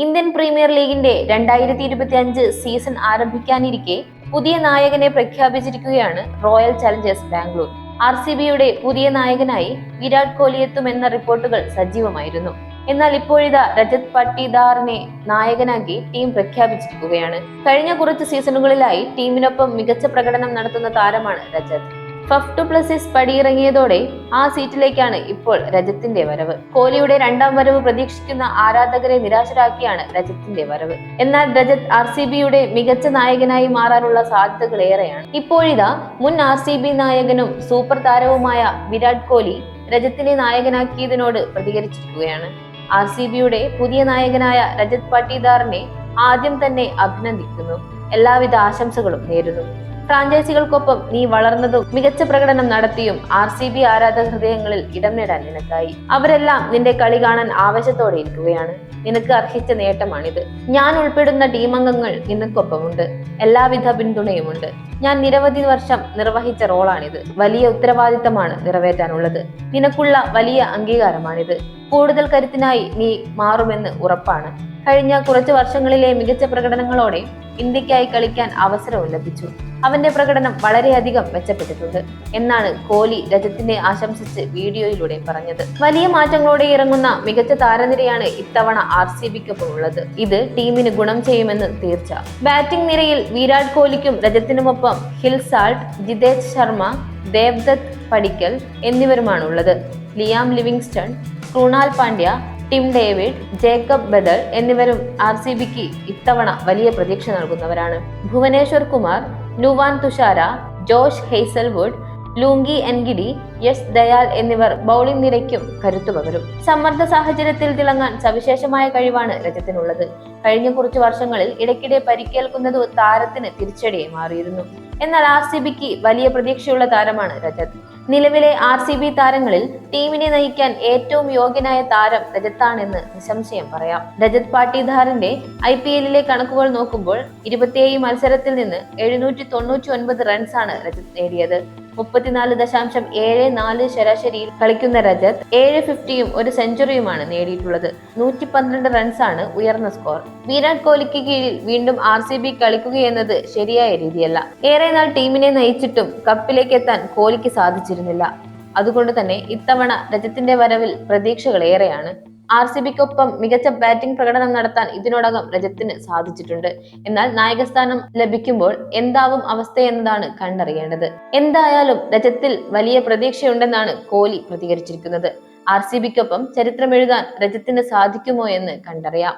Indian premier ലീഗിന്റെ 2025 season ആരംഭിക്കാനിരിക്കെ പുതിയ നായകനെ പ്രഖ്യാപിച്ചിരിക്കുകയാണ് റോയൽ ചലഞ്ചേഴ്സ് ബാംഗ്ലൂർ. RCBയുടെ പുതിയ നായകനായി വിരാട് കോഹ്ലി എത്തുമെന്ന റിപ്പോർട്ടുകൾ സജീവമായിരുന്നു. എന്നാൽ ഇപ്പോഴിതാ രജത് പട്ടിദാറിനെ നായകനാക്കി ടീം പ്രഖ്യാപിച്ചിരിക്കുകയാണ്. കഴിഞ്ഞ കുറച്ച് സീസണുകളിലായി ടീമിനൊപ്പം മികച്ച പ്രകടനം നടത്തുന്ന താരമാണ് രജത്. ഫഫ് ടു പ്ലസിസ് പടിയിറങ്ങിയതോടെ ആ സീറ്റിലേക്കാണ് ഇപ്പോൾ രജത്തിന്റെ വരവ്. കോഹ്ലിയുടെ രണ്ടാം വരവ് പ്രതീക്ഷിക്കുന്ന ആരാധകരെ നിരാശരാക്കിയാണ് രജത്തിന്റെ വരവ്. എന്നാൽ രജത് RCBയുടെ മികച്ച നായകനായി മാറാനുള്ള സാധ്യതകൾ ഏറെയാണ്. ഇപ്പോഴിതാ മുൻ RCB നായകനും സൂപ്പർ താരവുമായ വിരാട് കോഹ്ലി രജത്തിനെ നായകനാക്കിയതിനോട് പ്രതികരിച്ചിരിക്കുകയാണ്. RCBയുടെ പുതിയ നായകനായ രജത് പട്ടിദാറിനെ ആദ്യം തന്നെ അഭിനന്ദിക്കുന്നു, എല്ലാവിധ ആശംസകളും നേരുന്നു. ഫ്രാഞ്ചൈസികൾക്കൊപ്പം നീ വളർന്നതും മികച്ച പ്രകടനം നടത്തിയും RCB ആരാധക ഹൃദയങ്ങളിൽ ഇടം നേടാൻ നിനക്കായി. അവരെല്ലാം നിന്റെ കളി കാണാൻ ആവേശത്തോടെ ഇരിക്കുകയാണ്. നിനക്ക് അർഹിച്ച നേട്ടമാണിത്. ഞാൻ ഉൾപ്പെടുന്ന ടീം അംഗങ്ങൾ നിനക്കൊപ്പമുണ്ട്. എല്ലാവിധ പിന്തുണയുമുണ്ട്. ഞാൻ നിരവധി വർഷം നിർവഹിച്ച റോളാണിത്. വലിയ ഉത്തരവാദിത്തമാണ് നിറവേറ്റാനുള്ളത്. നിനക്കുള്ള വലിയ അംഗീകാരമാണിത്. കൂടുതൽ കരുത്തിനായി നീ മാറുമെന്ന് ഉറപ്പാണ്. കഴിഞ്ഞ കുറച്ച് വർഷങ്ങളിലെ മികച്ച പ്രകടനങ്ങളോടെ ഇന്ത്യക്കായി കളിക്കാൻ അവസരവും ലഭിച്ചു. അവന്റെ പ്രകടനം വളരെയധികം മെച്ചപ്പെട്ടിട്ടുണ്ട് എന്നാണ് കോഹ്ലി രജത്തിനെ ആശംസിച്ച് വീഡിയോയിലൂടെ പറഞ്ഞത്. വലിയ മാറ്റങ്ങളോടെ ഇറങ്ങുന്ന മികച്ച താരനിരയാണ് ഇത്തവണ RCBക്കൊപ്പം ഉള്ളത്. ഇത് ടീമിന് ഗുണം ചെയ്യുമെന്ന് തീർച്ച. ബാറ്റിംഗ് നിരയിൽ വിരാട് കോഹ്ലിക്കും രജത്തിനുമൊപ്പം ഹിൽസാൾട്ട്, ജിതേഷ് ശർമ്മ, ദേവ്ദത്ത് പടിക്കൽ എന്നിവരുമാണുള്ളത്. Liam Livingstone, Krunal Pandya, Tim David, Jacob Bethell എന്നിവരും RCBക്ക് ഇത്തവണ വലിയ പ്രതീക്ഷ നൽകുന്നവരാണ്. Bhuvneshwar Kumar, Nuwan Thushara, Josh Hazlewood, Lungi Ngidi, Yash Dayal എന്നിവർ ബൗളിംഗ് നിരയ്ക്കും കരുത്തു പകരും. സമ്മർദ്ദ സാഹചര്യത്തിൽ തിളങ്ങാൻ സവിശേഷമായ കഴിവാണ് രജത്തിനുള്ളത്. കഴിഞ്ഞ കുറച്ചു വർഷങ്ങളിൽ ഇടയ്ക്കിടെ പരിക്കേൽക്കുന്നത് താരത്തിന് തിരിച്ചടിയായി മാറിയിരുന്നു. എന്നാൽ RCBക്ക് വലിയ പ്രതീക്ഷയുള്ള താരമാണ് രജത്. നിലവിലെ RCB താരങ്ങളിൽ ടീമിനെ നയിക്കാൻ ഏറ്റവും യോഗ്യനായ താരം രജത്താണെന്ന് നിസ്സംശയം പറയാം. രജത് പാട്ടിദാറിന്റെ IPLലെ കണക്കുകൾ നോക്കുമ്പോൾ 27 മത്സരത്തിൽ നിന്ന് 799 റൺസാണ് രജത് നേടിയത്. 34.74 ശരാശരിയിൽ കളിക്കുന്ന രജത് 7 50യും ഒരു സെഞ്ചുറിയുമാണ് നേടിയിട്ടുള്ളത്. 112 റൺസാണ് ഉയർന്ന സ്കോർ. വിരാട് കോഹ്ലിക്ക് കീഴിൽ വീണ്ടും RCB കളിക്കുകയെന്നത് ശരിയായ രീതിയല്ല. ഏറെ നാൾ ടീമിനെ നയിച്ചിട്ടും കപ്പിലേക്ക് എത്താൻ കോഹ്ലിക്ക് സാധിച്ചിരുന്നില്ല. അതുകൊണ്ട് തന്നെ ഇത്തവണ രജത്തിന്റെ വരവിൽ പ്രതീക്ഷകൾ ഏറെയാണ്. RCBക്കൊപ്പം മികച്ച ബാറ്റിംഗ് പ്രകടനം നടത്താൻ ഇതിനോടകം രജത്തിന് സാധിച്ചിട്ടുണ്ട്. എന്നാൽ നായകസ്ഥാനം ലഭിക്കുമ്പോൾ എന്താവും അവസ്ഥയെന്നതാണ് കണ്ടറിയേണ്ടത്. എന്തായാലും രജത്തിൽ വലിയ പ്രതീക്ഷയുണ്ടെന്നാണ് കോഹ്ലി പ്രതികരിച്ചിരിക്കുന്നത്. RCBക്കൊപ്പം ചരിത്രമെഴുതാൻ രജത്തിന് സാധിക്കുമോ എന്ന് കണ്ടറിയാം.